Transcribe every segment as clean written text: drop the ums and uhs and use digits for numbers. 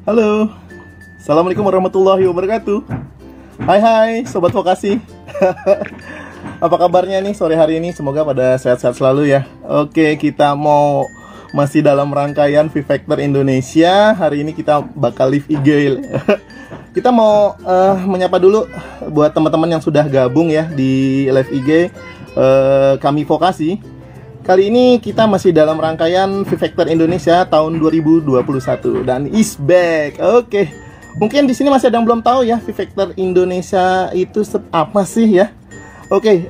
Halo, Assalamualaikum warahmatullahi wabarakatuh. Hai Sobat Vokasi. Apa kabarnya nih sore hari ini? Semoga pada sehat-sehat selalu ya. Oke, kita masih dalam rangkaian VFactor Indonesia. Hari ini kita bakal live IG. Kita mau menyapa dulu buat teman-teman yang sudah gabung ya di live IG kami Vokasi. Kali ini kita masih dalam rangkaian VFactor Indonesia tahun 2021 dan is back. Oke. Mungkin di sini masih ada yang belum tahu ya VFactor Indonesia itu apa sih ya? Oke,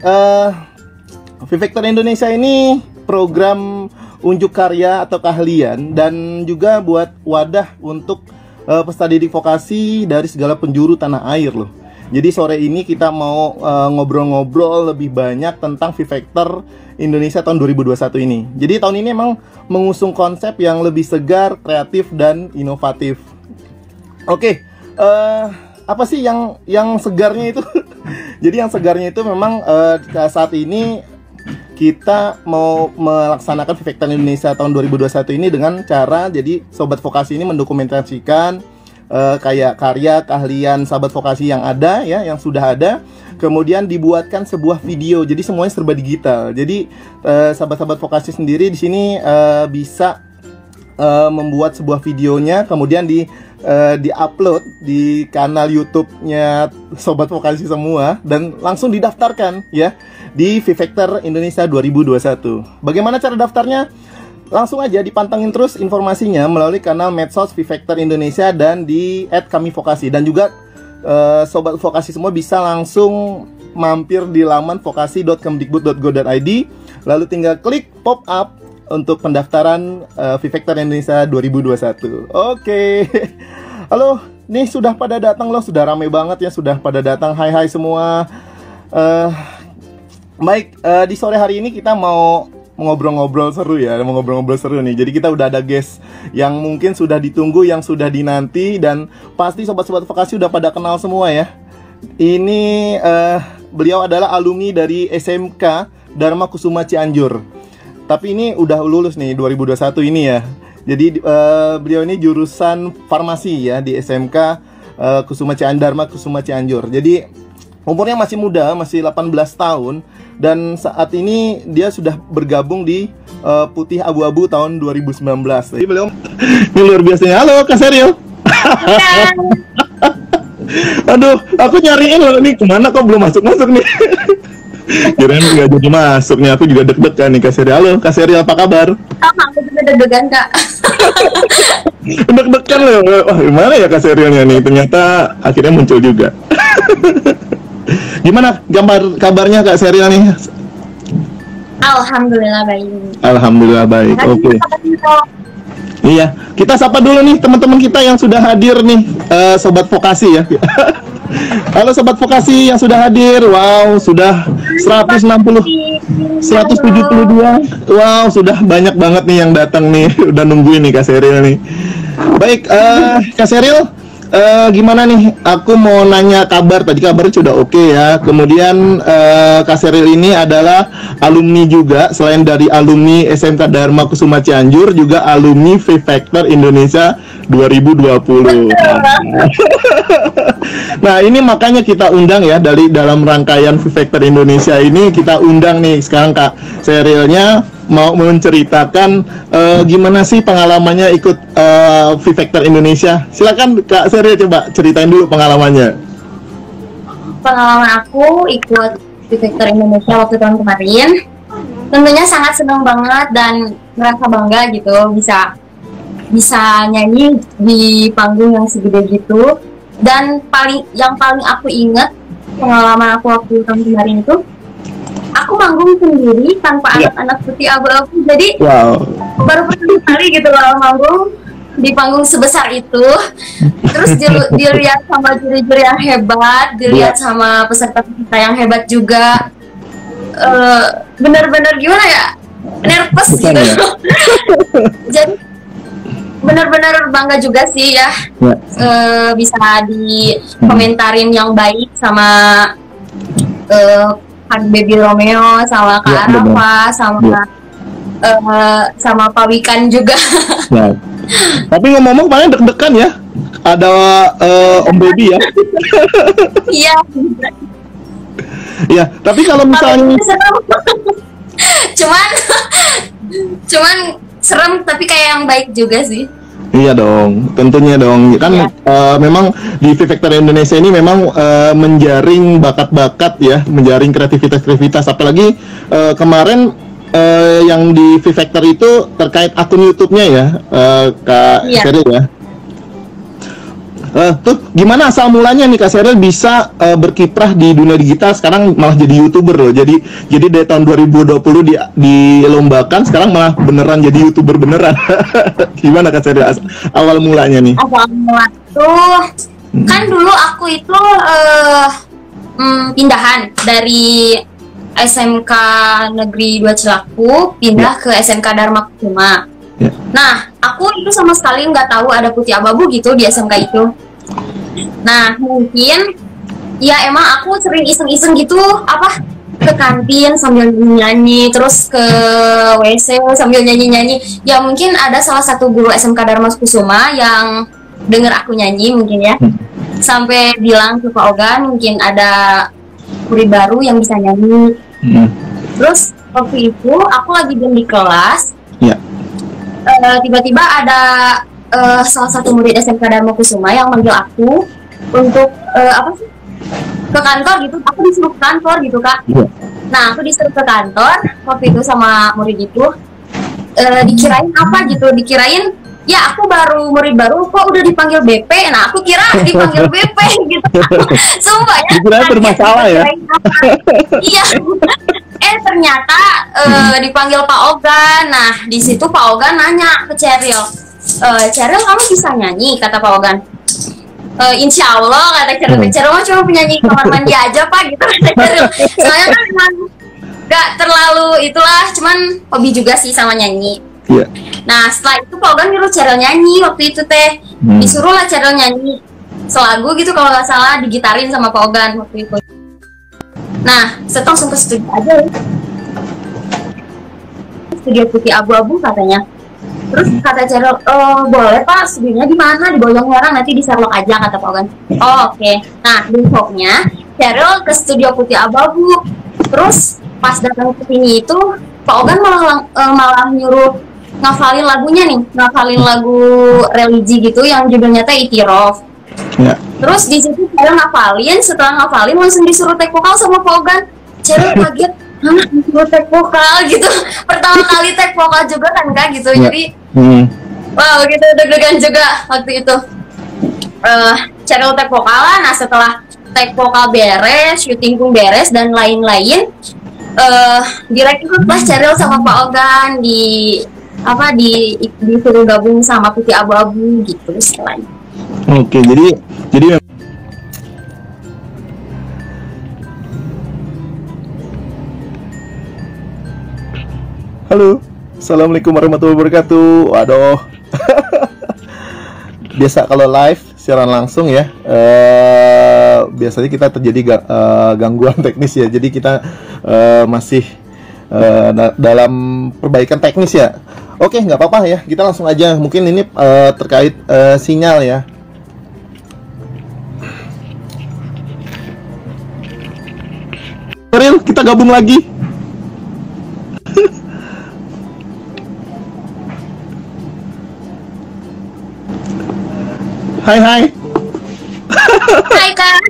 VFactor Indonesia ini program unjuk karya atau keahlian dan juga buat wadah untuk peserta didik vokasi dari segala penjuru tanah air loh. Jadi sore ini kita mau ngobrol-ngobrol lebih banyak tentang VFactor Indonesia tahun 2021 ini. Jadi tahun ini emang mengusung konsep yang lebih segar, kreatif, dan inovatif. Oke, apa sih yang segarnya itu? Jadi yang segarnya itu memang saat ini kita mau melaksanakan VFactor Indonesia tahun 2021 ini dengan cara jadi Sobat Vokasi ini mendokumentasikan kayak karya keahlian sahabat vokasi yang ada ya, yang sudah ada, kemudian dibuatkan sebuah video. Jadi semuanya serba digital. Jadi sahabat-sahabat vokasi sendiri di sini bisa membuat sebuah videonya, kemudian di-upload di kanal YouTube-nya Sobat Vokasi semua dan langsung didaftarkan ya di VFactor Indonesia 2021. Bagaimana cara daftarnya? Langsung aja dipantengin terus informasinya melalui kanal medsos VFactor Indonesia dan di @kamivokasi. Dan juga Sobat Vokasi semua bisa langsung mampir di laman vokasi.kemdikbud.go.id, lalu tinggal klik pop up untuk pendaftaran VFactor Indonesia 2021. Oke. Halo, nih sudah pada datang loh, sudah rame banget ya, sudah pada datang. Hai semua. Baik, di sore hari ini kita mau ngobrol-ngobrol seru ya, mau ngobrol-ngobrol seru nih. Jadi kita udah ada guest yang mungkin sudah ditunggu, yang sudah dinanti, dan pasti sobat-sobat vokasi udah pada kenal semua ya. Ini beliau adalah alumni dari SMK Dharma Kusuma Cianjur. Tapi ini udah lulus nih 2021 ini ya. Jadi beliau ini jurusan farmasi ya di SMK Dharma Kusuma Cianjur. Jadi umurnya masih muda, masih 18 tahun. Dan saat ini dia sudah bergabung di Putih Abu-Abu tahun 2019. Jadi beliau ini luar biasanya. Halo Kak Seril. Aduh, aku nyariin loh nih, kemana kok belum masuk nih. Kirain nggak jadi masuk nih, aku juga deg-degan nih Kak Seril. Halo Kak Seril, apa kabar? Sama, aku juga deg-degan Kak. Deg-degan loh. Wah, gimana ya Kak Serilnya nih? Ternyata akhirnya muncul juga. Gimana kabarnya Kak Seril nih? Alhamdulillah baik. Alhamdulillah baik. Oke. Iya, kita sapa dulu nih teman-teman kita yang sudah hadir nih, Sobat Vokasi ya. Halo Sobat Vokasi yang sudah hadir. Wow, sudah 172. Wow, sudah banyak banget nih yang datang nih. Udah nungguin nih Kak Seril nih. Baik, Kak Seril, gimana nih? Aku mau nanya kabar. Tadi kabarnya sudah oke ya. Kemudian Kak Seril ini adalah alumni juga. Selain dari alumni SMK Dharma Kusuma Cianjur, juga alumni VFactor Indonesia 2020. Nah ini makanya kita undang ya, dalam rangkaian VFactor Indonesia ini kita undang nih sekarang Kak Serilnya mau menceritakan gimana sih pengalamannya ikut VFactor Indonesia. Silakan Kak Seril, coba ceritain dulu pengalamannya. Pengalaman aku ikut VFactor Indonesia waktu tahun kemarin, tentunya sangat senang banget dan merasa bangga gitu bisa nyanyi di panggung yang segede gitu. Dan yang paling aku ingat pengalaman aku waktu tahun kemarin itu, aku manggung sendiri tanpa anak-anak Putih Abu-Abu. Jadi baru pertama kali gitu loh manggung di panggung sebesar itu. Terus dilihat sama juri-juri yang hebat, dilihat sama peserta-peserta yang hebat juga. Bener-bener gimana ya, nervous gitu ya. Jadi benar-benar bangga juga sih ya, bisa dikomentarin yang baik sama Kak Baby Romeo, sama Kak Arafa, sama Pak Wikan juga. Tapi ngomong-ngomong paling deg-degan ya ada Om Baby ya. Iya. Iya, tapi kalau misalnya cuman cuman serem tapi kayak yang baik juga sih. iya dong, tentunya dong. Kan Iya. memang di V-Factor Indonesia ini memang menjaring bakat-bakat ya, menjaring kreativitas-kreativitas. Apalagi kemarin yang di V-Factor itu terkait akun YouTube-nya ya, Kak Iya. Sheryl ya. Tuh gimana asal mulanya nih Kak Sheryl bisa berkiprah di dunia digital, sekarang malah jadi YouTuber loh. Jadi dari tahun 2020 dilombakan, sekarang malah beneran jadi YouTuber beneran. Gimana Kak Sheryl awal mulanya nih? Awal mula tuh kan dulu aku itu pindahan dari SMK Negeri 2 Cilaku pindah ke SMK Dharma Kusuma. Ya. Nah, aku itu sama sekali nggak tahu ada putih abu-abu gitu di SMK itu. Nah, mungkin ya emang aku sering iseng-iseng gitu apa ke kantin sambil nyanyi, terus ke WC sambil nyanyi-nyanyi. Ya mungkin ada salah satu guru SMK Dharma Kusuma yang denger aku nyanyi mungkin ya. Sampai bilang ke Pak Ogan mungkin ada murid baru yang bisa nyanyi. Terus waktu itu aku lagi di kelas. Ya. Tiba-tiba ada salah satu murid SMK Dharma Kusuma yang manggil aku untuk apa sih ke kantor gitu. Aku disuruh ke kantor gitu Kak. Ya. Nah aku disuruh ke kantor waktu itu sama murid itu. Dikirain apa gitu? Dikirain ya aku murid baru kok udah dipanggil BP. Nah aku kira dipanggil BP gitu. Sumpah ya. Dikirain bermasalah ya. Iya. Ternyata dipanggil Pak Ogan. Nah di situ Pak Ogan nanya ke Sheryl, Sheryl kamu bisa nyanyi? Kata Pak Ogan. Insya Allah kata Sheryl. Sheryl mah cuma penyanyi kamar mandi aja Pak gitu kata Sheryl. Soalnya kan memang gak terlalu itulah, cuman hobi juga sih sama nyanyi. Iya. Nah setelah itu Pak Ogan nyuruh Sheryl nyanyi waktu itu teh. Disuruh lah Sheryl nyanyi selagu gitu kalau nggak salah, digitarin sama Pak Ogan waktu itu. Nah, setelah langsung ke studio aja ya. Studio putih abu-abu katanya. Terus kata Sheryl, boleh Pak, studionya di mana? Di Boyong-Merang, nanti di Sherlock aja kata Pak Ogan. Oh, oke. Nah, besoknya Sheryl ke studio putih abu-abu. Terus pas datang ke sini itu Pak Ogan malah nyuruh ngafalin lagunya nih, ngafalin lagu religi gitu yang judulnya teh Itiraf. Ya. Terus di situ Sheryl ngafalin, setelah ngafalin langsung disuruh take vokal sama Pak Ogan. Sheryl kaget, hah disuruh take vokal gitu. Pertama kali take vokal juga kan Kak gitu. Ya. Jadi wow gitu deg-degan juga waktu itu. Sheryl take vokal lah. Nah setelah take vokal beres, syuting pun beres dan lain-lain, direkrutlah Sheryl sama Pak Ogan disuruh gabung sama Putih Abu-Abu gitu istilahnya. Oke, jadi halo, assalamualaikum warahmatullahi wabarakatuh. Waduh, biasa kalau live siaran langsung ya, biasanya kita terjadi gangguan teknis ya. Jadi kita masih dalam perbaikan teknis ya. Oke, nggak apa-apa ya. Kita langsung aja. Mungkin ini terkait sinyal ya. Sheryl, kita gabung lagi. Hai. Hai Kak.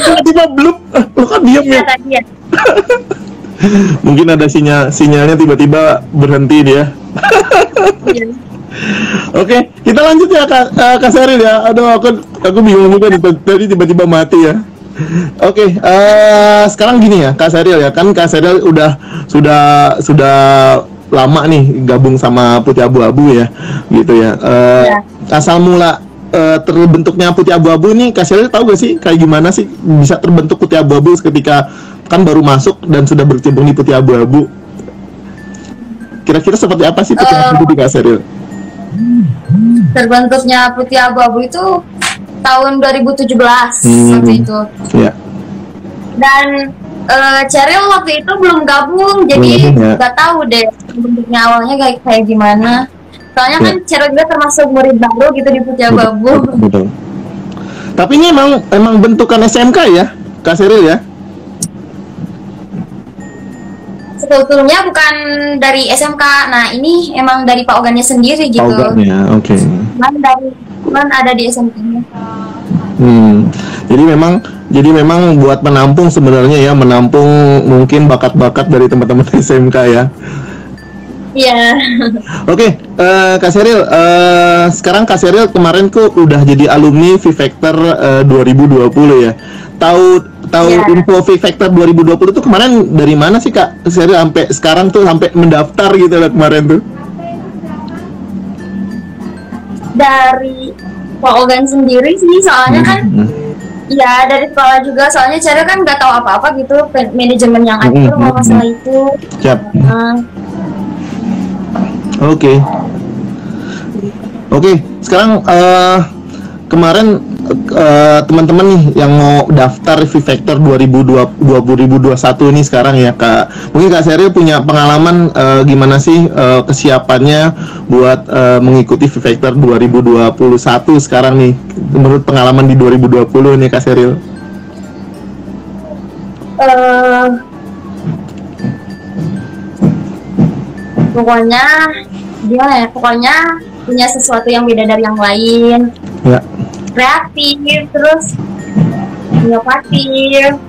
Tiba-tiba blub. Lo kan diam ya. Tadi ya. Mungkin ada sinyalnya tiba-tiba berhenti dia. Iya. Oke, kita lanjut ya Kak Sheryl ya. Aduh, aku bingung juga nih, tadi tiba-tiba mati ya. Oke, sekarang gini ya Kak Sheryl ya, kan Kak Sheryl sudah lama nih gabung sama Putih Abu-Abu ya, gitu ya. Asal mula terbentuknya Putih Abu-Abu ini Kak Sheryl tahu gak sih kayak gimana sih bisa terbentuk Putih Abu-Abu ketika kan baru masuk dan sudah berkecimpung di Putih Abu-Abu? Kira-kira seperti apa sih Putih Abu-Abu di Kak Sheryl? Terbentuknya Putih Abu-Abu itu tahun 2017 waktu itu. Iya. Dan Sheryl waktu itu belum gabung, jadi Belum gabung, ya. nggak tahu deh bentuknya awalnya kayak gimana. Soalnya kan Cheryl juga termasuk murid baru gitu di Putih Abu-Abu. Betul. Tapi ini emang bentukan SMK ya, Kak Sheryl ya? Sebetulnya bukan dari SMK. Nah, ini emang dari Pak Ogannya sendiri gitu. Ogannya, oke. Cuman ada di SMK-nya. Jadi memang buat menampung sebenarnya ya, menampung mungkin bakat-bakat dari teman-teman SMK ya. Iya. Oke, Kak Sheryl, sekarang Kak Sheryl kemarin udah jadi alumni V-Factor 2020 ya. Tahu info V-Factor 2020 itu kemarin dari mana sih Kak Sheryl sampai sekarang tuh sampai mendaftar gitu lah kemarin tuh? Dari Pak Ogan sendiri sih, soalnya kan ya dari sekolah juga, soalnya Cheryl kan nggak tahu apa-apa gitu, manajemen yang atur masalah itu. Siap. Oke. Sekarang kemarin teman-teman nih yang mau daftar V-Factor 2021 ini sekarang ya Kak. Mungkin Kak Sheryl punya pengalaman gimana sih kesiapannya buat mengikuti V-Factor 2021 sekarang nih. Menurut pengalaman di 2020 nih Kak Sheryl. Pokoknya gimana ya? Pokoknya punya sesuatu yang beda dari yang lain. Ya. Kreatif, terus inovatif.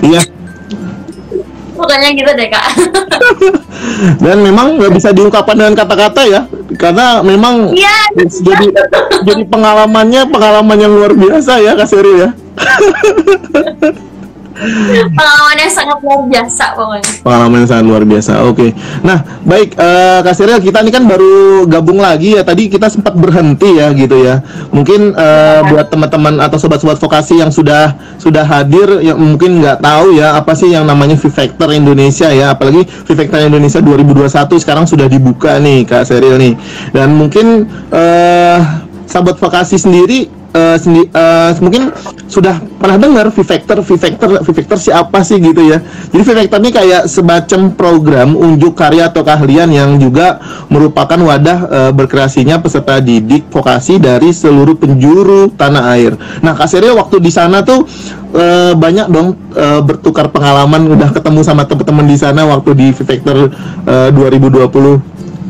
Iya. Pokoknya gitu deh Kak. Dan memang nggak bisa diungkapkan dengan kata-kata ya, karena memang jadi pengalaman yang luar biasa ya Kak Sheryl ya. Pengalaman yang sangat luar biasa pokoknya. Pengalaman yang sangat luar biasa. Oke. Nah, baik Kak Sheryl, kita ini kan baru gabung lagi ya. Tadi kita sempat berhenti ya gitu ya. Mungkin buat teman-teman atau sobat-sobat vokasi yang sudah hadir yang mungkin nggak tahu ya apa sih yang namanya V-Factor Indonesia ya. Apalagi V-Factor Indonesia 2021 sekarang sudah dibuka nih Kak Sheryl nih. Dan mungkin sahabat vokasi sendiri mungkin sudah pernah dengar V-Factor siapa sih gitu ya. Jadi V-Factor ini kayak semacam program unjuk karya atau keahlian yang juga merupakan wadah berkreasinya peserta didik vokasi dari seluruh penjuru tanah air. Nah, Kak Sheryl waktu di sana tuh banyak dong bertukar pengalaman, udah ketemu sama teman-teman di sana waktu di V-Factor 2020.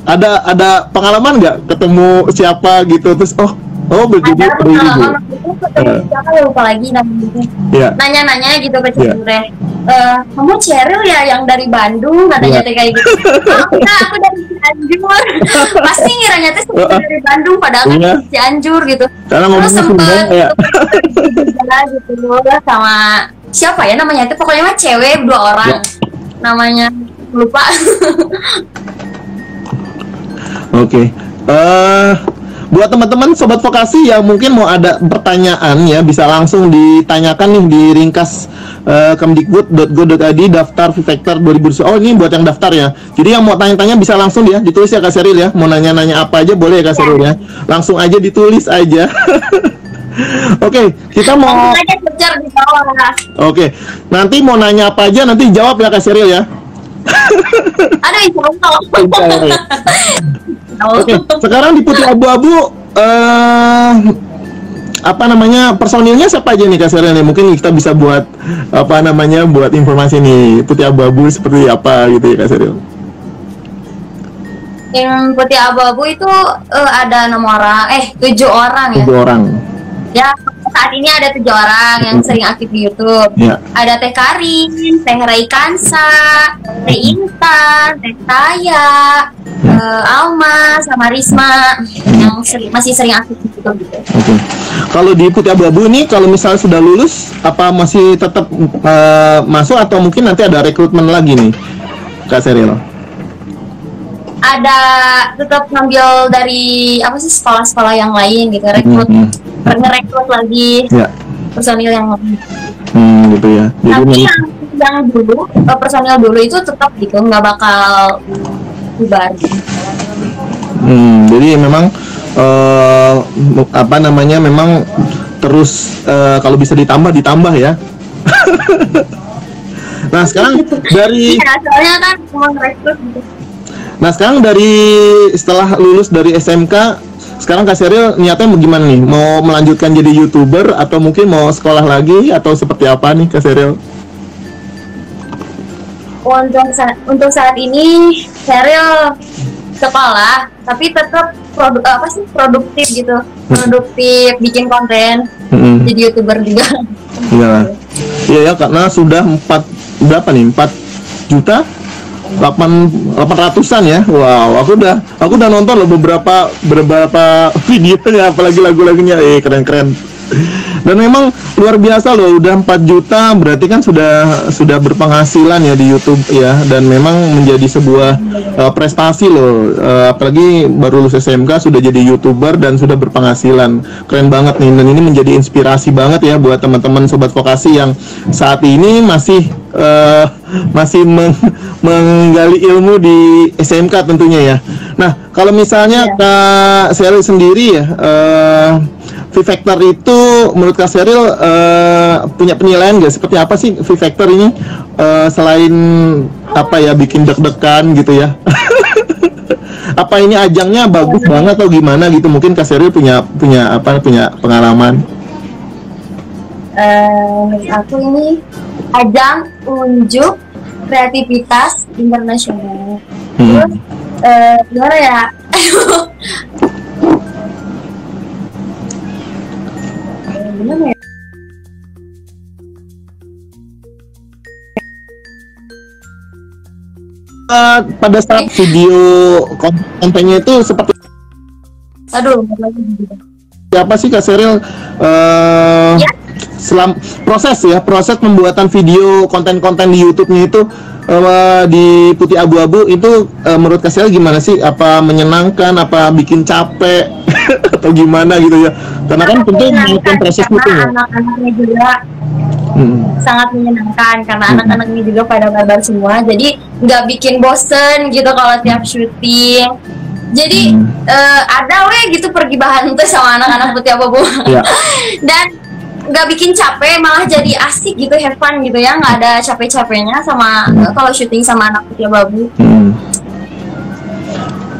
Ada pengalaman nggak ketemu siapa gitu terus begitu pengalaman itu ketemu siapa lupa lagi namanya. Nanya-nanya gitu ke Cheryl. Kamu Cheryl ya yang dari Bandung katanya kayak gitu. Aku dari Cianjur. Pasti ngiranya tuh dari Bandung padahal kan dari Cianjur gitu. Terus sempet gitu sama siapa ya namanya itu, pokoknya mah cewek 2 orang. Namanya lupa. Oke. Buat teman-teman sobat vokasi yang mungkin mau ada pertanyaan ya, bisa langsung ditanyakan nih di ringkas kemdikbud.go.id daftar V-Factor 2020. Oh, ini buat yang daftar ya. Jadi yang mau tanya-tanya bisa langsung ya, ditulis ya Kak Sheryl ya. Mau nanya-nanya apa aja boleh ya Kak Sheryl ya. Langsung aja ditulis aja. Oke, kita mau di bawah. Oke. Nanti mau nanya apa aja nanti jawab ya Kak Sheryl ya. Ada insya Oke, sekarang di Putih Abu-Abu apa namanya personilnya siapa aja nih Kak Sheryl nih? Mungkin kita bisa buat buat informasi nih Putih Abu-Abu seperti apa gitu ya Kak Sheryl. Yang Putih Abu-Abu itu ada 6 orang, 7 orang ya. 7 orang. Ya, saat ini ada 7 orang yang sering aktif di YouTube. Ada Teh Karin, Teh Raikansa, Teh Intan, Teh Taya, Alma, sama Risma yang masih sering aktif di YouTube gitu. Oke. Kalau di Putih Abu-Abu ini kalau misalnya sudah lulus apa masih tetap masuk atau mungkin nanti ada rekrutmen lagi nih Kak Sheryl? Ada tetap ngambil dari sekolah-sekolah yang lain gitu, ngerekrut lagi personil yang lain. Gitu ya. Tapi yang dulu personil dulu itu tetap gitu, nggak bakal bubar. Jadi memang memang terus kalau bisa ditambah ya. Nah sekarang dari soalnya kan mau rekrut gitu. Nah sekarang setelah lulus dari SMK, sekarang Kak Sheryl niatnya bagaimana nih? Mau melanjutkan jadi YouTuber atau mungkin mau sekolah lagi atau seperti apa nih Kak Sheryl? Untuk saat ini Sheryl sekolah, tapi tetap produktif gitu, produktif bikin konten, jadi YouTuber juga. Iya, iya ya, karena sudah 4 juta 800-an ya. Wow, aku udah nonton loh beberapa videonya, apalagi lagu-lagunya. Keren-keren. Dan memang luar biasa loh, udah 4 juta berarti kan sudah berpenghasilan ya di YouTube ya, dan memang menjadi sebuah prestasi loh, apalagi baru lulus SMK sudah jadi YouTuber dan sudah berpenghasilan. Keren banget nih, dan ini menjadi inspirasi banget ya buat teman-teman Sobat Vokasi yang saat ini masih menggali ilmu di SMK tentunya ya. Nah, kalau misalnya Kak Sheryl sendiri ya, V-Factor itu menurut Kak Sheryl punya penilaian nggak? Seperti apa sih V-Factor ini, selain apa ya, bikin deg-degan gitu ya? Apa ini ajangnya bagus banget atau gimana gitu? Mungkin Kak Sheryl punya pengalaman. Aku ini ajang unjuk kreativitas internasional. Terus gimana ya? Gimana ya? Pada saat video kontennya itu seperti apa sih Kak Sheryl? Proses pembuatan video konten-konten di YouTube-nya itu di Putih Abu-Abu itu menurut Kak Sheryl gimana sih? Apa menyenangkan? Apa bikin capek? Atau gimana gitu ya? Karena kan tentu melakukan proses itu ya. Anak-anaknya juga sangat menyenangkan karena anak-anaknya juga pada barbar semua, jadi nggak bikin bosen gitu kalau tiap syuting. Jadi ada gitu pergi bahan tuh sama anak-anak Putih Abu-Abu. Dan nggak bikin capek, malah jadi asik gitu, have fun gitu ya, nggak ada capek-capeknya sama kalau syuting sama anak Putih Abu-Abu.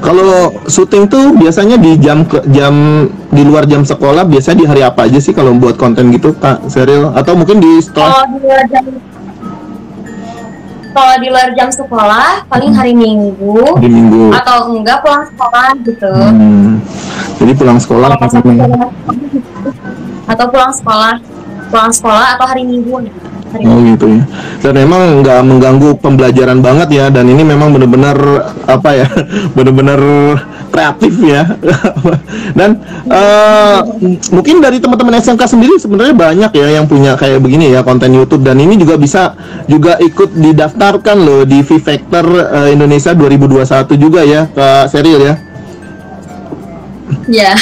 Kalau syuting tuh biasanya di jam di luar jam sekolah, biasa di hari apa aja sih kalau buat konten gitu Kak Sheryl? Atau mungkin di sekolah? Kalau di luar jam sekolah paling hari Minggu. Atau enggak pulang sekolah gitu. Jadi pulang sekolah atau pulang sekolah atau hari Minggu gitu. Oh gitu ya. Dan memang nggak mengganggu pembelajaran banget ya, dan ini memang benar-benar apa ya, benar-benar kreatif ya. Dan mungkin dari teman-teman SMK sendiri sebenarnya banyak ya yang punya kayak begini ya konten YouTube, dan ini juga bisa ikut didaftarkan loh di V-Factor Indonesia 2021 juga ya Kak Sheryl ya. Iya.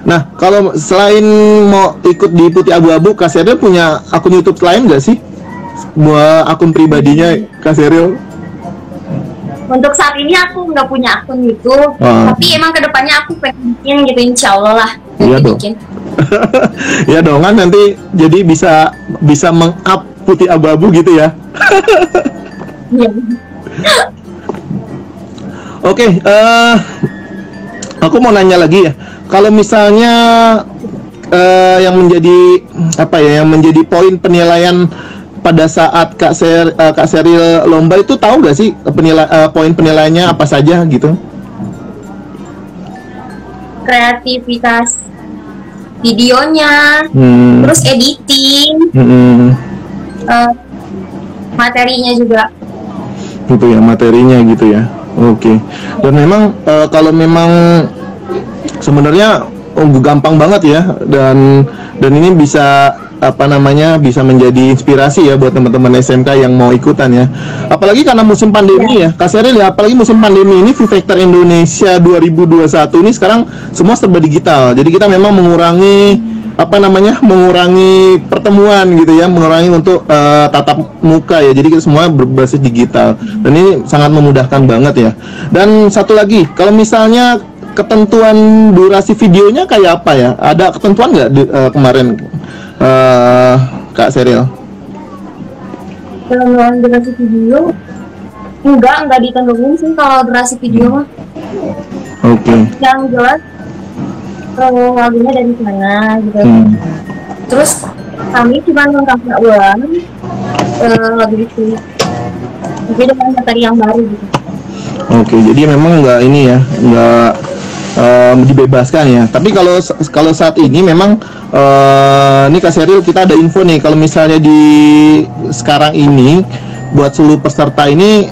Nah, kalau selain mau ikut di Putih Abu-Abu, Kak Sheryl punya akun YouTube lain nggak sih? Buat akun pribadinya Kak Sheryl? Untuk saat ini aku nggak punya akun YouTube, tapi emang kedepannya aku pengen bikin gitu, insya Allah lah. Iya dong. Iya dong, kan nanti jadi bisa meng-up Putih Abu-Abu gitu ya. Iya. Oke, aku mau nanya lagi ya. Kalau misalnya yang menjadi poin penilaian pada saat Kak Sheryl lomba itu, tahu nggak sih poin penilaiannya apa saja gitu? Kreativitas videonya, terus editing, materinya juga. Gitu ya, materinya gitu ya. Oke. Dan memang kalau memang sebenarnya gampang banget ya, dan ini bisa bisa menjadi inspirasi ya buat teman-teman SMK yang mau ikutan ya. Apalagi karena musim pandemi ya Kak Sheryl ya, apalagi musim pandemi ini V-Factor Indonesia 2021 ini sekarang semua serba digital. Jadi kita memang mengurangi pertemuan gitu ya, mengurangi untuk tatap muka ya. Jadi kita semua berbasis digital, dan ini sangat memudahkan banget ya. Dan satu lagi, kalau misalnya ketentuan durasi videonya kayak apa ya? Ada ketentuan nggak kemarin Kak Sheryl? Ketentuan durasi video Enggak ditentuin sih kalau durasi video mah. Oke. Yang jelas lagunya dari mana gitu. Terus kami cuma mengcover ulang lagu itu. Jadi dengan materi yang baru gitu. Oke, jadi memang nggak ini ya, nggak dibebaskan ya. Tapi kalau saat ini memang ini Kak Sheryl, kita ada info nih, kalau misalnya di sekarang ini buat seluruh peserta ini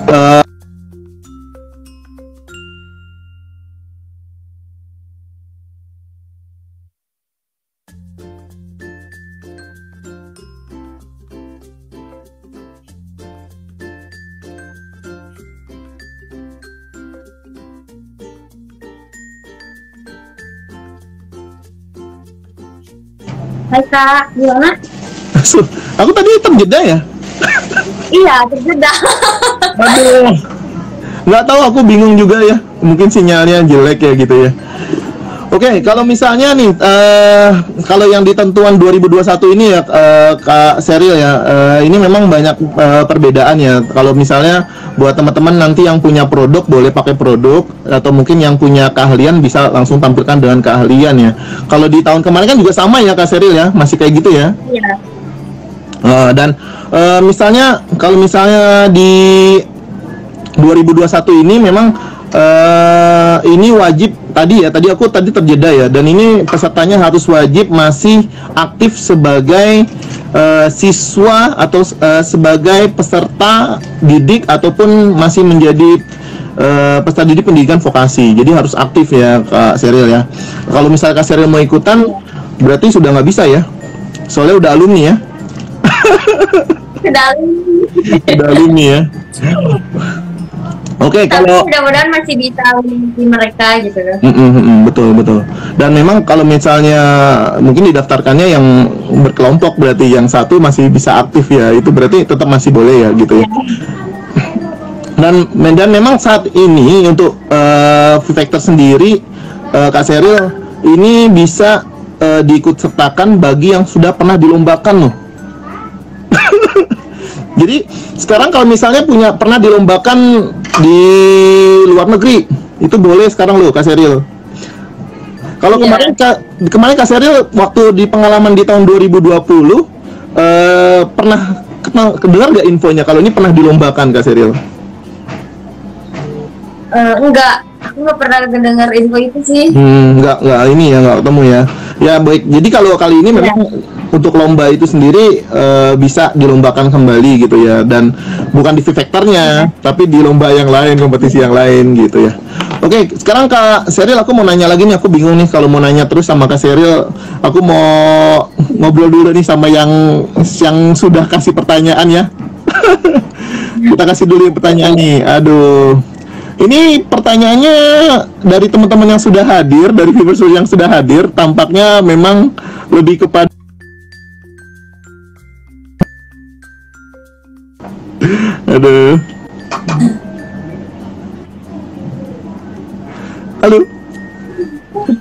Hai Kak, gimana? aku tadi terjeda ya. Iya, terjeda. Aduh, nggak tahu, aku bingung juga ya. Mungkin sinyalnya jelek ya gitu ya. Oke, kalau misalnya nih, kalau yang di tentuan 2021 ini ya, Kak Sheryl ya, ini memang banyak perbedaan ya. Kalau misalnya buat teman-teman nanti yang punya produk boleh pakai produk, atau mungkin yang punya keahlian bisa langsung tampilkan dengan keahlian ya. Kalau di tahun kemarin kan juga sama ya Kak Sheryl ya, masih kayak gitu ya. Iya. Dan misalnya kalau misalnya di 2021 ini memang ini wajib tadi aku terjeda ya, dan ini pesertanya harus wajib masih aktif sebagai siswa atau sebagai peserta didik ataupun masih menjadi peserta didik pendidikan vokasi. Jadi harus aktif ya Kak Sheryl ya. Kalau misalnya Kak Sheryl mau ikutan berarti sudah nggak bisa ya, soalnya udah alumni ya. Udah alumni ya. Oke, kalau mudah-mudahan masih bisa mengikuti mereka gitu. Betul. Dan memang kalau misalnya mungkin didaftarkannya yang berkelompok, berarti yang satu masih bisa aktif ya, itu berarti tetap masih boleh ya gitu ya. Dan memang saat ini untuk V-Factor sendiri, Kak Sheryl, ini bisa diikut sertakan bagi yang sudah pernah dilombakan loh. Jadi sekarang kalau misalnya pernah dilombakan di luar negeri, itu boleh sekarang loh Kak Sheryl. Kalau kemarin Kak Sheryl waktu di pengalaman di tahun 2020 pernah kedengar nggak infonya kalau ini pernah dilombakan Kak Sheryl? Enggak, aku nggak pernah mendengar info itu sih. Nggak ini ya, nggak ketemu ya. Ya baik, jadi kalau kali ini memang untuk lomba itu sendiri bisa dilombakan kembali gitu ya, dan bukan di V-Factornya, tapi di lomba yang lain, kompetisi yang lain gitu ya. Oke, sekarang Kak Sheryl, aku mau nanya lagi nih, aku bingung nih kalau mau nanya terus sama Kak Sheryl. Aku mau ngobrol dulu nih sama yang sudah kasih pertanyaan ya. Kita kasih dulu pertanyaan nih. Aduh. Ini pertanyaannya dari teman-teman yang sudah hadir, dari viewers yang sudah hadir, tampaknya memang lebih kepada aduh. Halo.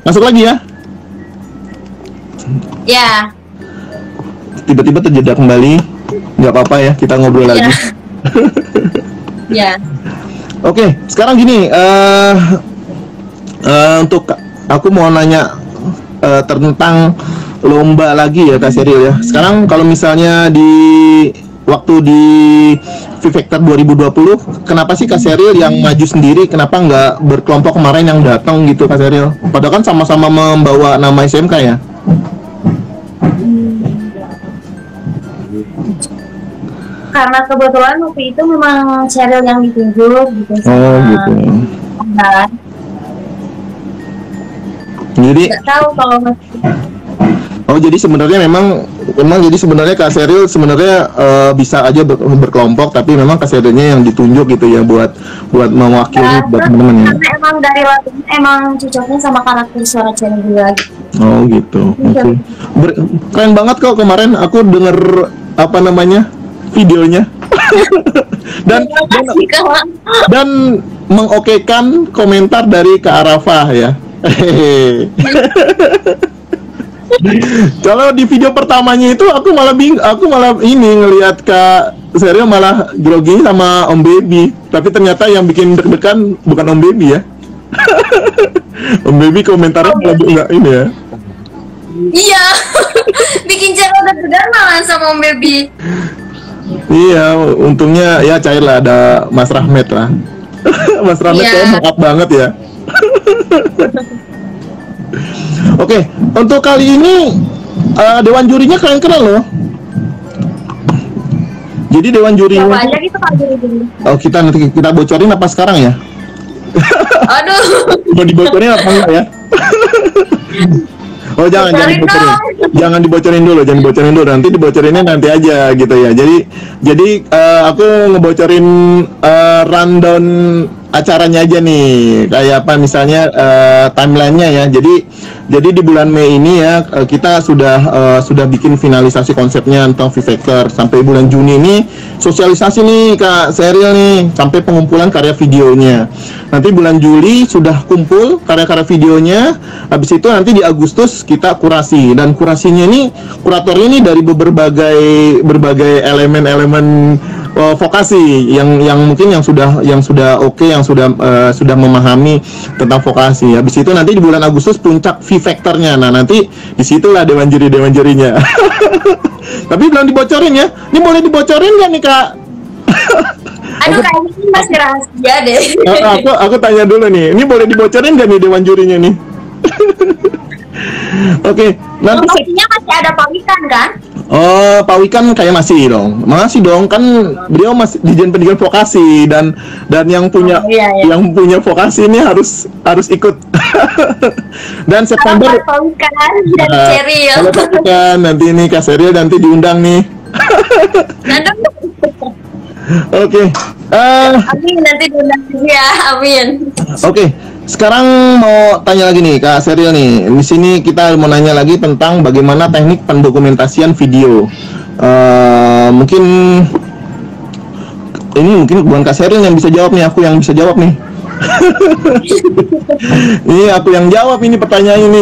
Masuk lagi ya? Ya. Tiba-tiba terjeda kembali. Nggak apa-apa ya, kita ngobrol lagi. Ya. Oke, sekarang gini, untuk aku mau nanya tentang lomba lagi ya Kak Sheryl ya. Sekarang kalau misalnya waktu di V-Factor 2020, kenapa sih Kak Sheryl yang maju sendiri? Kenapa nggak berkelompok kemarin yang datang gitu Kak Sheryl? Padahal kan sama-sama membawa nama SMK ya. Karena kebetulan waktu itu memang Sheryl yang ditunjuk gitu sama gitu. Jadi nggak tahu kalau jadi sebenarnya memang jadi sebenarnya Kak Sheryl sebenarnya bisa aja berkelompok, tapi memang Kak Sherylnya yang ditunjuk gitu ya buat mewakili buat teman-teman ya. Karena emang dari lagunya emang cocoknya sama karakter suara Sheryl juga gitu. Oh gitu. Oke. Keren banget kok, kemarin aku denger videonya dan mengokekan komentar dari Kak Arafah ya. Kalau di video pertamanya itu aku malah ini ngelihat Kak Serial malah grogi sama Om Baby, tapi ternyata yang bikin deg-degan bukan Om Baby ya. Om Baby komentarnya malah enggak ini ya. Iya. Bikin channel deg-degan malah sama Om Baby. Iya, untungnya ya cair lah, ada Mas Rahmat lah. Mas Rahmat Iya. kayaknya hangat banget ya. Oke, untuk kali ini dewan jurinya keren-keren loh. Jadi dewan jurinya, Siapa aja gitu Kak juri-juri. oh kita nanti kita bocorin apa sekarang ya? Aduh. Mau dibocorin apa enggak ya? Oh jangan Bocorin dibocorin. dong. Jangan dibocorin dulu. Nanti dibocorinnya nanti aja gitu ya. Jadi aku ngebocorin rundown acaranya aja nih. Kayak apa misalnya timelinenya ya. Jadi di bulan Mei ini ya kita sudah bikin finalisasi konsepnya tentang V-Factor. Sampai bulan Juni ini sosialisasi nih Kak Serial nih sampai pengumpulan karya videonya. Nanti bulan Juli sudah kumpul karya-karya videonya. Habis itu nanti di Agustus kita kurasi, dan kurasinya ini kuratornya ini dari berbagai elemen-elemen vokasi yang mungkin yang sudah oke, yang sudah memahami tentang vokasi. Habis itu nanti di bulan Agustus puncak V-Factornya. Nah, nanti disitulah dewan jurinya. Tapi belum dibocorin ya. Ini boleh dibocorin nggak nih Kak? Aduh, kayaknya ini masih rahasia deh. Aku tanya dulu nih. Ini boleh dibocorin nggak nih dewan jurinya nih? Oke, nanti Pastinya masih ada pawikan kan? oh, Pak Wikan kayak masih dong, kan beliau masih di Dijen Pendidikan Vokasi, dan yang punya Iya. yang punya vokasi ini harus ikut. Dan September Selamat pawikan dari Cheryl. kalau Pak Wikan nanti ini Kak Serial nanti diundang nih. Oke. Amin, nanti diundang ya, amin. Oke, sekarang mau tanya lagi nih Kak Serial nih. Di sini kita mau nanya lagi tentang bagaimana teknik pendokumentasian video. Mungkin bukan Kak Serial yang bisa jawab nih, aku yang bisa jawab nih. Ini aku yang jawab ini pertanyaan ini.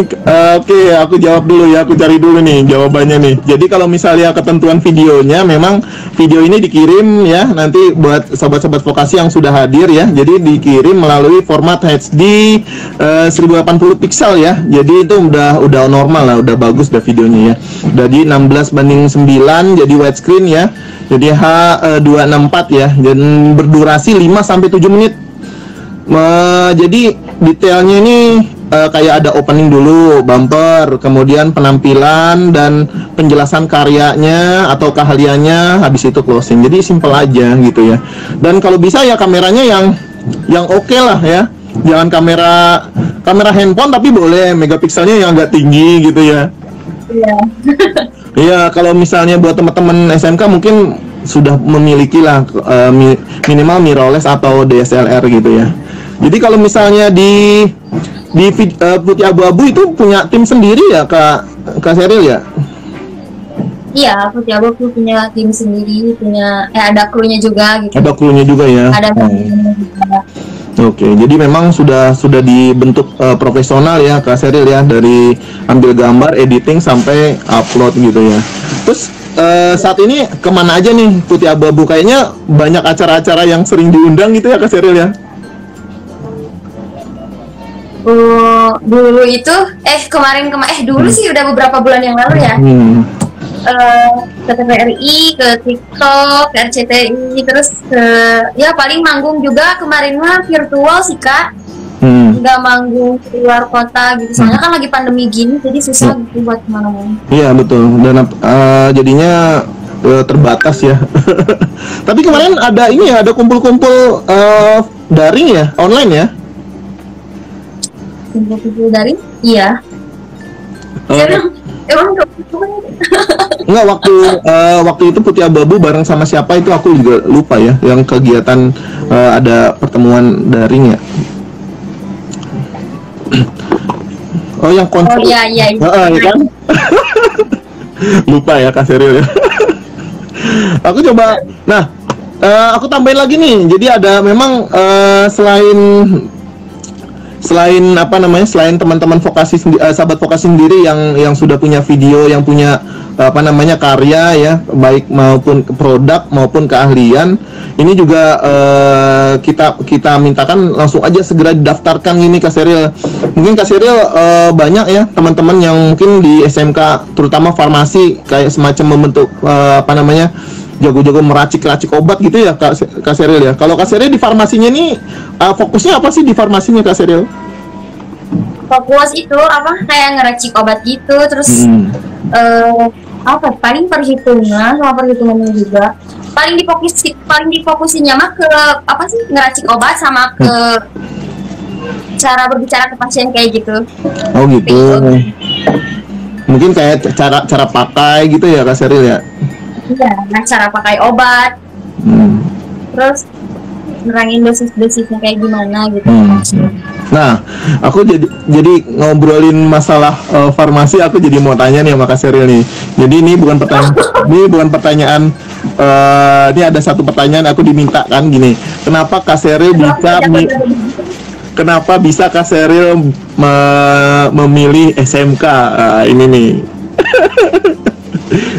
Oke, aku jawab dulu ya. Aku cari dulu nih jawabannya nih. Jadi kalau misalnya ketentuan videonya, memang video ini dikirim ya nanti buat sobat-sobat vokasi yang sudah hadir ya. Jadi dikirim melalui format HD 1080 pixel ya. Jadi itu udah normal lah, udah bagus dah videonya ya. Udah di 16:9 jadi widescreen ya. Jadi H264 ya, dan berdurasi 5 sampai 7 menit. Jadi detailnya ini kayak ada opening dulu, bumper, kemudian penampilan dan penjelasan karyanya atau keahliannya, habis itu closing. Jadi simple aja gitu ya. Dan kalau bisa ya kameranya yang oke lah ya. Jangan kamera handphone, tapi boleh megapikselnya yang agak tinggi gitu ya. Iya. Iya, kalau misalnya buat teman-teman SMK mungkin sudah memiliki lah minimal mirrorless atau DSLR gitu ya. Jadi kalau misalnya di Putih Abu-Abu itu punya tim sendiri ya Kak Serial ya? Iya, Putih Abu-Abu punya tim sendiri, ada krunya juga gitu. Ada krunya juga ya. Ada krunya juga. Oke, jadi memang sudah dibentuk profesional ya Kak Serial ya, dari ambil gambar, editing sampai upload gitu ya. Terus saat ini kemana aja nih Putih Abu-Abu? Kayaknya banyak acara-acara yang sering diundang gitu ya Kak Serial ya? Dulu itu dulu sih udah beberapa bulan yang lalu ya. Ke TVRI, ke TikTok, ke RCTI, terus ya paling manggung juga kemarin mah virtual sih Kak. Nggak manggung keluar kota gitu, soalnya kan lagi pandemi gini, jadi susah gitu buat kemana-mana. Iya betul, dan jadinya terbatas ya. Tapi kemarin ada kumpul-kumpul daring ya, online ya? Kumpul daring? Iya. Emang enggak, waktu itu Putih Abu-Abu bareng sama siapa itu aku juga lupa ya, yang kegiatan ada pertemuan daring ya. Oh, yang konser. Oh iya. Ya kan? Lupa ya Kak Serial ya. Aku coba. Nah, aku tambahin lagi nih. Jadi ada memang selain teman-teman vokasi sahabat vokasi sendiri yang sudah punya video, yang punya apa namanya karya ya, baik maupun produk maupun keahlian. Ini juga kita mintakan langsung aja segera didaftarkan ini Kak Sheryl. Mungkin Kak Sheryl banyak ya teman-teman yang mungkin di SMK terutama farmasi kayak semacam membentuk apa namanya jago-jago meracik-racik obat gitu ya Kak Sheryl ya. Kalau Kak Sheryl di farmasinya nih fokusnya apa sih di farmasinya Kak Sheryl? Fokus itu apa kayak ngeracik obat gitu, terus apa paling perhitungan sama perhitungannya juga paling difokusinnya mah ke apa sih ngeracik obat sama ke cara berbicara ke pasien kayak gitu. Oh gitu. Mungkin kayak cara pakai gitu ya Kak Sheryl ya. Iya, cara pakai obat. Terus nerangin dosis-dosisnya kayak gimana gitu. Nah, aku jadi ngobrolin masalah farmasi, aku jadi mau tanya nih sama Kak Sheryl nih. Jadi ini bukan pertanyaan, ini ada satu pertanyaan aku diminta kan gini. Kenapa Kak Sheryl bisa Kak Sheryl memilih SMK ini nih?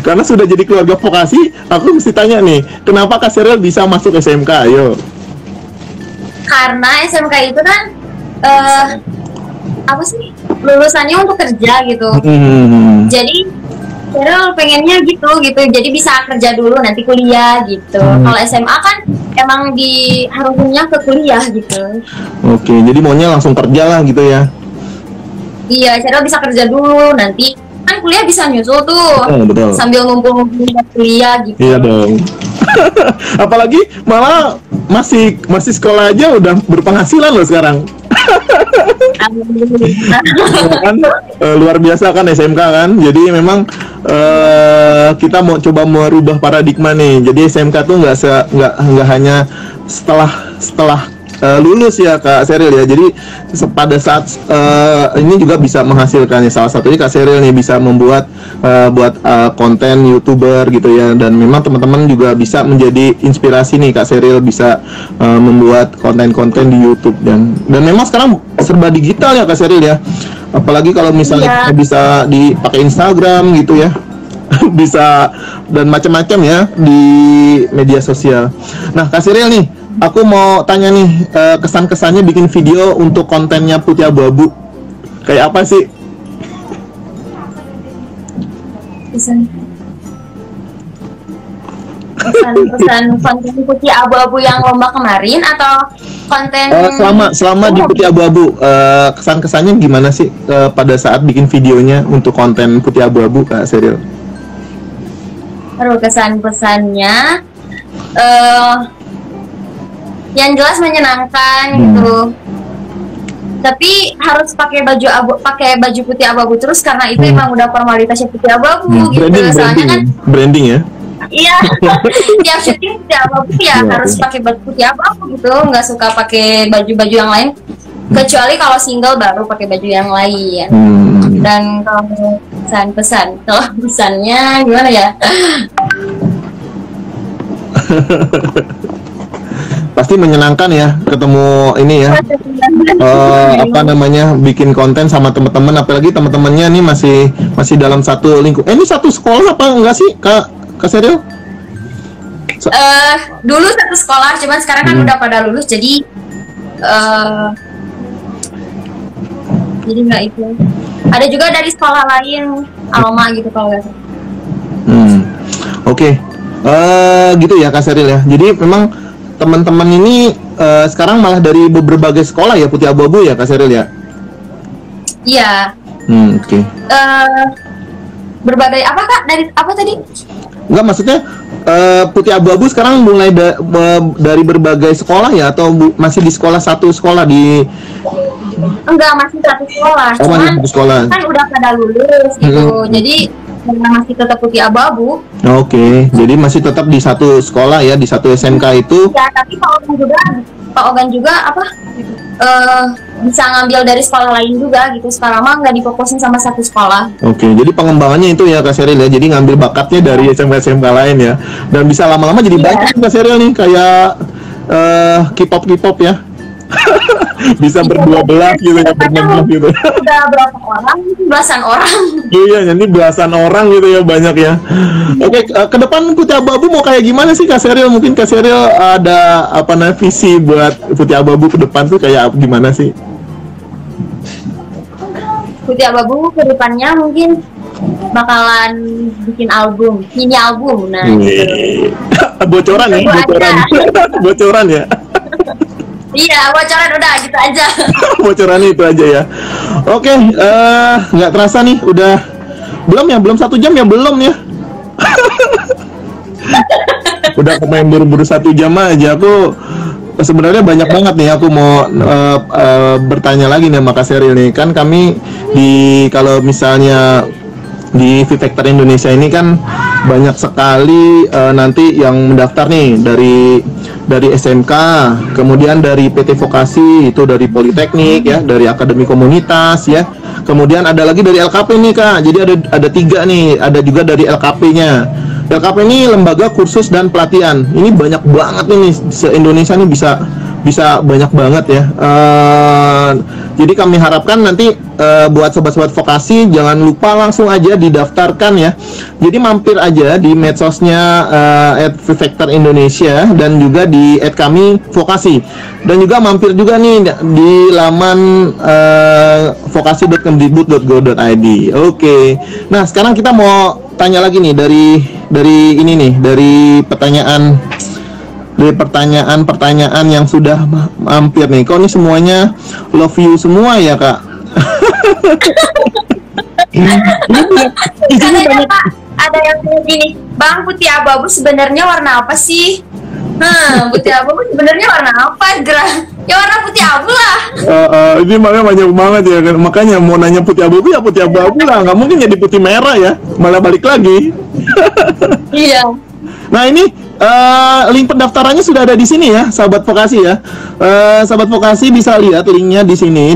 Karena sudah jadi keluarga vokasi, aku mesti tanya nih, kenapa Kak Sheryl bisa masuk SMK? Ayo. Karena SMK itu kan apa sih lulusannya untuk kerja gitu. Jadi Sheryl pengennya gitu, jadi bisa kerja dulu nanti kuliah gitu. Kalau SMA kan emang harusnya ke kuliah gitu. Oke, jadi maunya langsung kerja lah gitu ya. Iya, Sheryl bisa kerja dulu, nanti kan kuliah bisa nyusul tuh. Betul. Sambil ngumpul-ngumpul kuliah gitu. Iya dong. Apalagi malah masih sekolah aja udah berpenghasilan loh sekarang. Kan luar biasa kan SMK kan. Jadi memang kita mau coba merubah paradigma nih. Jadi SMK tuh nggak hanya setelah lulus ya Kak Sheryl ya. Jadi pada saat ini juga bisa menghasilkan ya. Salah satunya Kak Sheryl nih bisa membuat konten YouTuber gitu ya. Dan memang teman-teman juga bisa menjadi inspirasi nih Kak Sheryl bisa membuat konten-konten di YouTube dan memang sekarang serba digital ya Kak Sheryl ya. Apalagi kalau misalnya bisa dipakai Instagram gitu ya. Bisa dan macam-macam ya di media sosial. Nah Kak Sheryl nih, aku mau tanya nih kesan-kesannya bikin video untuk kontennya Putih Abu-Abu. Kayak apa sih? Pesan konten Putih Abu-Abu yang lomba kemarin atau konten selama di Putih Abu-Abu kesan-kesannya gimana sih pada saat bikin videonya untuk konten Putih Abu-Abu Kak Sheryl? Kesan-pesannya yang jelas menyenangkan gitu. Tapi harus pakai baju putih abu-abu terus karena itu emang udah formalitasnya putih abu-abu gitu. Soalnya kan branding ya. Iya. Tiap syuting putih abu-abu ya harus pakai baju putih abu-abu gitu. Nggak suka pakai baju-baju yang lain. Kecuali kalau single baru pakai baju yang lain. Dan kalau pesannya gimana ya? Pasti menyenangkan ya ketemu ini ya apa namanya bikin konten sama teman-teman, apalagi teman-temannya nih masih dalam satu lingkup. Ini satu sekolah apa enggak sih Kak Sheryl? Dulu satu sekolah, cuman sekarang kan udah pada lulus jadi nggak itu. Ada juga dari sekolah lain, Alma gitu kalau nggak salah. Oke. Gitu ya Kak Sheryl ya. Jadi memang teman-teman ini sekarang malah dari berbagai sekolah ya Putih Abu-Abu ya Kak Sheryl ya? Iya. Oke. Berbagai apa Kak? Dari apa tadi? Enggak, maksudnya Putih Abu-Abu sekarang mulai dari berbagai sekolah ya atau masih di satu sekolah di? Enggak, masih satu sekolah. Cuman masih satu sekolah. Kan udah pada lulus gitu. Jadi masih tetap Putih Abu-Abu. Oke, jadi masih tetap di satu sekolah ya, di satu SMK itu. Ya, tapi Pak Ogan juga bisa ngambil dari sekolah lain juga gitu. Sekarang mah nggak difokusin sama satu sekolah. Oke, jadi pengembangannya itu ya Kak Sheryl ya. Jadi ngambil bakatnya dari SMK lain ya. Dan bisa lama-lama jadi banyak Kak Sheryl nih kayak K-pop ya. Bisa berdua-belas gitu ya, berenam gitu. Udah berapa orang? Belasan orang. Iya, jadi belasan orang gitu ya, banyak ya. Oke, ke depan Putih Abu-Abu mau kayak gimana sih Kak Sheryl? Mungkin Kak Sheryl ada apa namanya visi buat Putih Abu-Abu ke depan tuh kayak gimana sih? Putih Abu-Abu ke depannya mungkin bakalan bikin album, mini album. Nah, gitu. Bocoran ya, bocoran. Bocoran ya. Iya, bocoran udah gitu aja. Bocoran itu aja ya. Oke, nggak terasa nih, udah belum 1 jam ya, belum ya. Udah main buru-buru 1 jam aja. Aku sebenarnya banyak banget nih, aku mau bertanya lagi nih sama Kak Sheryl nih. Kan kami kalau misalnya di Vivector Indonesia ini kan banyak sekali nanti yang mendaftar nih dari SMK, kemudian dari PT Vokasi, itu dari Politeknik ya, dari Akademi Komunitas ya. Kemudian ada lagi dari LKP nih Kak. Jadi ada 3 nih, ada juga dari LKP-nya. LKP ini lembaga kursus dan pelatihan. Ini banyak banget nih se-Indonesia nih, bisa banyak banget ya. Jadi kami harapkan nanti buat sobat-sobat vokasi jangan lupa langsung aja didaftarkan ya. Jadi mampir aja di medsosnya @Vivector Indonesia dan juga di @kami vokasi. Dan juga mampir juga nih di laman vokasi.kemdikbud.go.id. Oke. Nah, sekarang kita mau tanya lagi nih dari ini nih, dari pertanyaan yang sudah mampir nih. Kok ini semuanya love you semua ya Kak? Katanya Pak, ada yang kayak gini, Bang, Putih Abu-Abu sebenarnya warna apa sih? Putih Abu-Abu sebenarnya warna apa? Ya warna putih abu lah. Ini makanya banyak banget ya, makanya mau nanya putih abu-abu ya putih abu-abu lah, nggak mungkin jadi putih merah ya, malah balik lagi. Iya. Nah ini link pendaftarannya sudah ada di sini ya, sahabat vokasi ya. Sahabat vokasi bisa lihat linknya di sini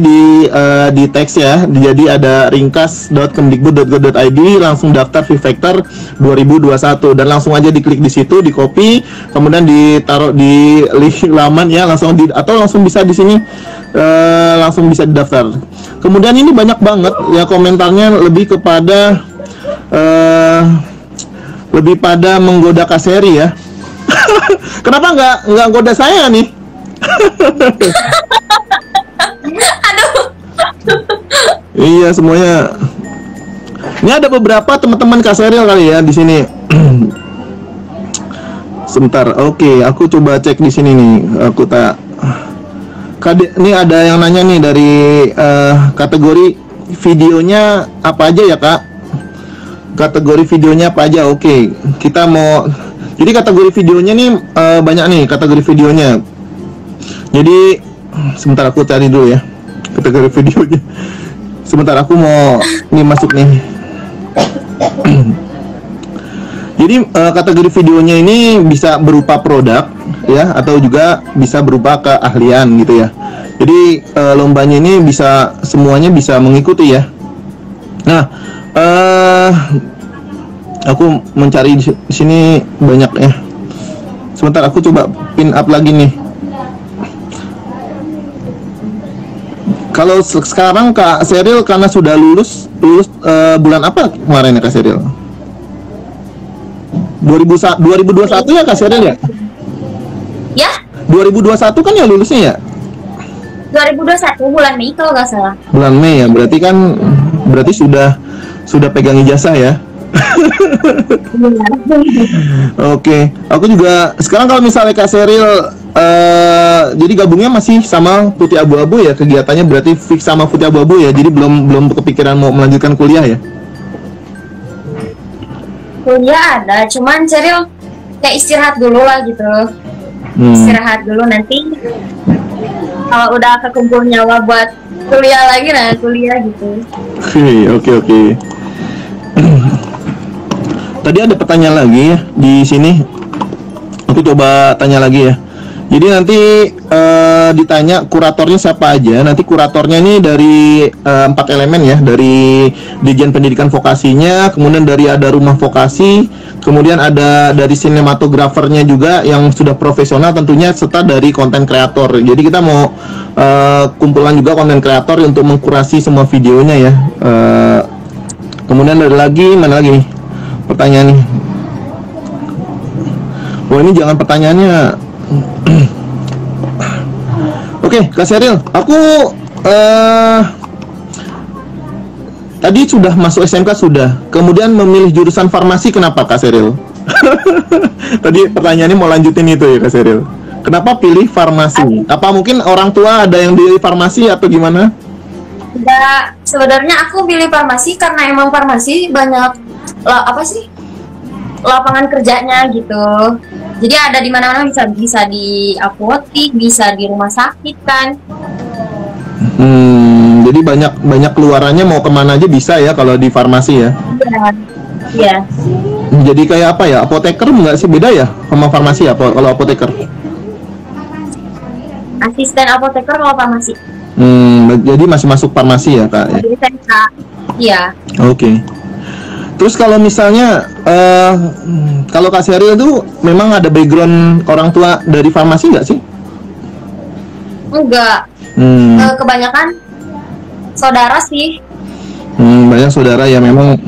di teks ya. Jadi ada ringkas.kemdikbud.go.id, langsung daftar Vivector 2021 dan langsung aja diklik di situ, di copy, kemudian ditaruh di link laman ya, atau langsung bisa di sini langsung bisa didaftar. Kemudian ini banyak banget ya komentarnya, lebih pada menggoda Kak Sheryl ya. Kenapa nggak goda saya nih? Aduh. Iya semuanya. Ini ada beberapa teman-teman Kak Sheryl kali ya di sini. Sebentar, oke, aku coba cek di sini nih. Ini ada yang nanya nih dari kategori videonya apa aja ya Kak? Kategori videonya apa aja? Oke, kita mau. Jadi kategori videonya nih banyak nih kategori videonya. Jadi sebentar aku cari dulu ya kategori videonya. Sebentar aku mau masuk nih. Jadi kategori videonya ini bisa berupa produk ya, atau juga bisa berupa keahlian gitu ya. Jadi lombanya ini semuanya bisa mengikuti ya. Nah, aku mencari di sini banyak ya. Sebentar aku coba pin up lagi nih. Kalau sekarang Kak Sheryl karena sudah lulus bulan apa kemarin ya Kak Sheryl? 2021 ya Kak Sheryl ya? Ya? 2021 kan ya lulusnya ya? 2021 bulan Mei kalau nggak salah. Bulan Mei ya, berarti sudah pegang ijazah ya. Oke, aku juga sekarang kalau misalnya Kak Sheryl jadi gabungnya masih sama Putih Abu-Abu ya, kegiatannya berarti fix sama Putih Abu-Abu ya, jadi belum kepikiran mau melanjutkan kuliah ya? Kuliah ada, cuman Sheryl kayak istirahat dulu lah gitu. Istirahat dulu, nanti kalau udah kekumpul nyawa buat kuliah lagi, nah kuliah gitu. Oke. Tadi ada pertanyaan lagi ya di sini. Aku coba tanya lagi ya. Jadi nanti ditanya kuratornya siapa aja. Nanti kuratornya ini dari 4 elemen ya, dari Dirjen Pendidikan Vokasinya, kemudian dari ada Rumah Vokasi, kemudian ada dari sinematografernya juga yang sudah profesional tentunya, serta dari konten kreator. Jadi kita mau kumpulan juga konten kreator untuk mengkurasi semua videonya ya. Kemudian ada lagi, mana lagi nih pertanyaan nih. Oh ini jangan pertanyaannya. Oke, Kak Sheryl, aku tadi sudah masuk SMK sudah, kemudian memilih jurusan farmasi, kenapa Kak Sheryl? Tadi pertanyaannya mau lanjutin itu ya Kak Sheryl. Kenapa pilih farmasi? Apa mungkin orang tua ada yang di farmasi atau gimana? Enggak, sebenarnya aku pilih farmasi karena emang farmasi banyak lapangan kerjanya gitu. Jadi ada di mana-mana, bisa di apotik, bisa di rumah sakit kan. Jadi banyak keluarannya, mau kemana aja bisa ya kalau di farmasi ya. Iya. Jadi kayak apa ya? Apoteker nggak sih, beda ya sama farmasi ya kalau apoteker? Asisten apoteker kalau farmasi. Jadi masih masuk farmasi ya Kak? Jadi saya, iya. Oke. Terus kalau misalnya kalau Kak Sheryl itu memang ada background orang tua dari farmasi nggak sih? Enggak. Kebanyakan saudara sih. Banyak saudara ya memang.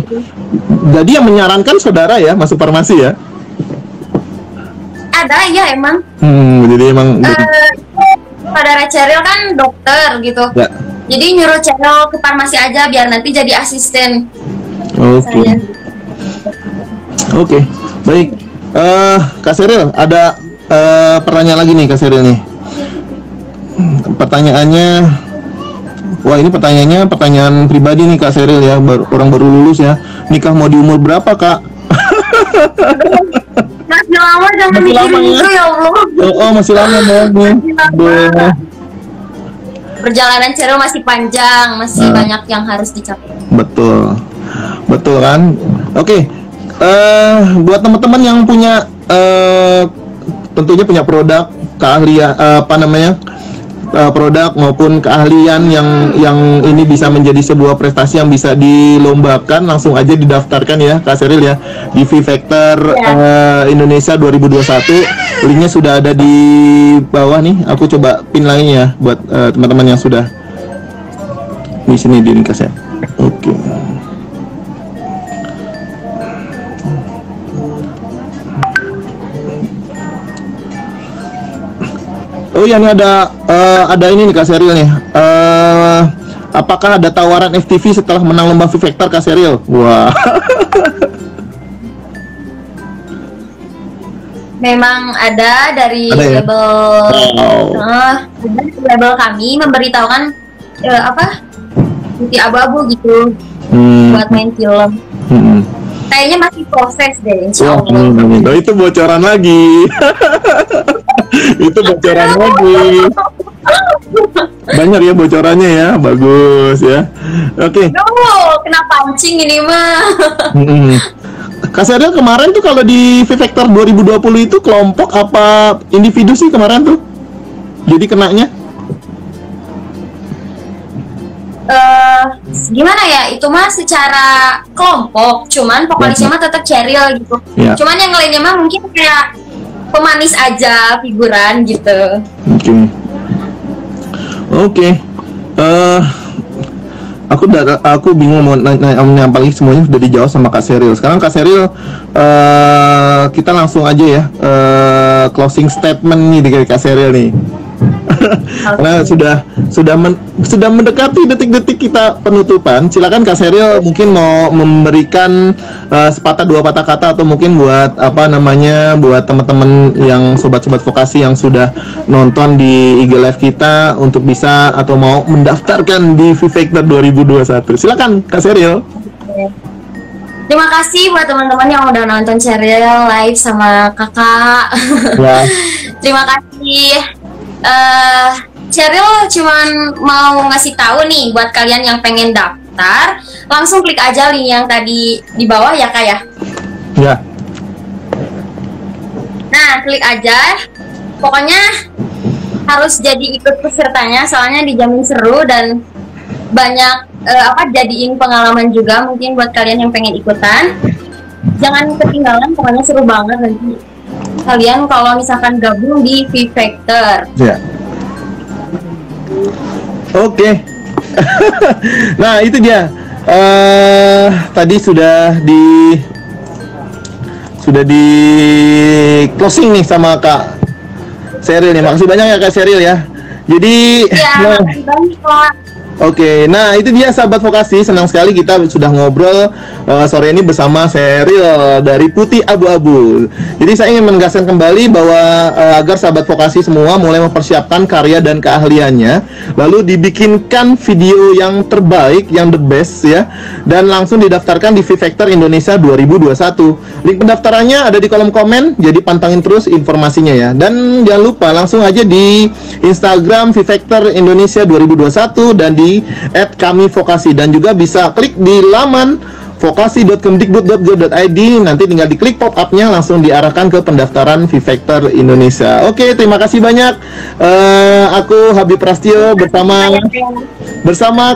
Jadi yang menyarankan saudara ya masuk farmasi ya? Ada ya emang. Jadi emang. Saudara Sheryl kan dokter gitu. Ya. Jadi nyuruh Sheryl ke farmasi aja biar nanti jadi asisten. Oke. Baik. Kak Sheryl, ada pertanyaan lagi nih Kak Sheryl nih. Pertanyaannya, wah ini pertanyaan pribadi nih Kak Sheryl ya, orang baru lulus ya. Nikah mau di umur berapa Kak? Masih lama, jangan mikirin itu ya Allah. Masih lama banget. Perjalanan Sheryl masih panjang, masih banyak yang harus dicapai. Betul kan? Oke. Buat teman-teman yang punya tentunya punya produk keahlian produk maupun keahlian yang ini bisa menjadi sebuah prestasi yang bisa dilombakan, langsung aja didaftarkan ya Kak Sheryl ya di V-Factor Indonesia 2021. Linknya sudah ada di bawah nih. Aku coba pin lagi ya buat teman-teman yang sudah di sini di ringkas ya. Oke. Oh ya, ini ada ini nih Kak Sheryl nih. Apakah ada tawaran FTV setelah menang lomba V-Factor Kak Sheryl? Wah. Memang ada dari label kami memberitahukan putih abu-abu gitu buat main film. Kayaknya masih proses deh, insya Allah. Oh, itu bocoran lagi. Itu bocoran lagi. Banyak ya bocorannya ya, bagus ya. Oke. Kena pancing ini mah. Kak Sheryl kemarin tuh kalau di V-Factor 2020 itu kelompok apa individu sih kemarin tuh? Jadi kenanya? Gimana ya, itu mah secara kelompok, cuman vokalisnya mah tetap Sheryl gitu. Cuman yang lainnya mah mungkin kayak pemanis aja, figuran gitu. Oke. Aku bingung mau nanya apa lagi, semuanya sudah dijawab sama Kak Sheryl. Sekarang Kak Sheryl, kita langsung aja ya closing statement nih dari Kak Sheryl nih. Karena sudah mendekati detik-detik kita penutupan. Silakan Kak Sheryl mungkin mau memberikan sepatah dua patah kata atau mungkin buat buat teman-teman yang sobat-sobat vokasi yang sudah nonton di IG Live kita untuk bisa atau mau mendaftarkan di V-Factor 2021. Silakan Kak Sheryl. Terima kasih buat teman-teman yang udah nonton Sheryl live sama kakak. Ya. Terima kasih. Sheryl cuman mau ngasih tahu nih buat kalian yang pengen daftar, langsung klik aja link yang tadi di bawah ya Kak ya. Ya. Nah, klik aja. Pokoknya harus jadi ikut pesertanya, soalnya dijamin seru dan banyak jadiin pengalaman juga mungkin buat kalian yang pengen ikutan. Jangan ketinggalan, pokoknya seru banget nanti kalian kalau misalkan gabung di V-Factor. Ya. Oke. Nah, itu dia. Tadi sudah di closing nih sama Kak Sheryl nih. Makasih banyak ya Kak Sheryl ya. Jadi Ya, makasih banyak Kak. Oke, nah itu dia sahabat vokasi, senang sekali kita sudah ngobrol sore ini bersama Sheryl dari Putih Abu-Abu. Jadi saya ingin menegaskan kembali bahwa agar sahabat vokasi semua mulai mempersiapkan karya dan keahliannya, lalu dibikinkan video yang terbaik, yang the best ya, dan langsung didaftarkan di VFactor Indonesia 2021. Link pendaftarannya ada di kolom komen, jadi pantangin terus informasinya ya. Dan jangan lupa langsung aja di Instagram VFactor Indonesia 2021 dan di @kamivokasi, dan juga bisa klik di laman vokasi.kemdikbud.go.id, nanti tinggal diklik pop up-nya langsung diarahkan ke pendaftaran VFactor Indonesia. Oke, terima kasih banyak. Aku Habib Prasetyo bersama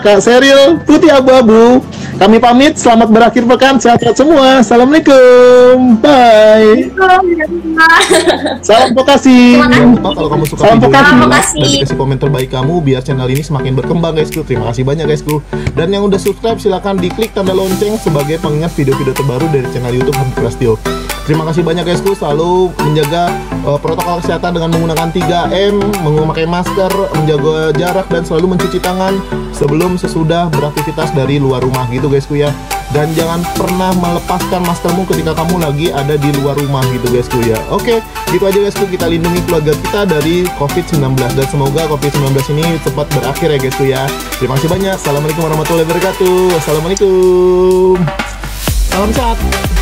Kak Sheryl Putih Abu-Abu. Kami pamit, selamat berakhir pekan, sehat-sehat semua. Assalamualaikum, bye. Salam vokasi. Kalau kamu suka Salam video ini, vokasi. dan kasih komen terbaik kamu biar channel ini semakin berkembang guysku. Terima kasih banyak guysku. Dan yang udah subscribe silahkan diklik tanda lonceng sebagai pengingat video-video terbaru dari channel YouTube Habib Prasetyo. Terima kasih banyak guysku, selalu menjaga protokol kesehatan dengan menggunakan 3M, memakai masker, menjaga jarak, dan selalu mencuci tangan sebelum sesudah beraktivitas dari luar rumah gitu guysku ya. Dan jangan pernah melepaskan maskermu ketika kamu lagi ada di luar rumah gitu guysku ya. Oke, gitu aja guysku, kita lindungi keluarga kita dari COVID-19 dan semoga COVID-19 ini cepat berakhir ya guysku ya. Terima kasih banyak. Assalamualaikum warahmatullahi wabarakatuh. Assalamualaikum. Salam sehat.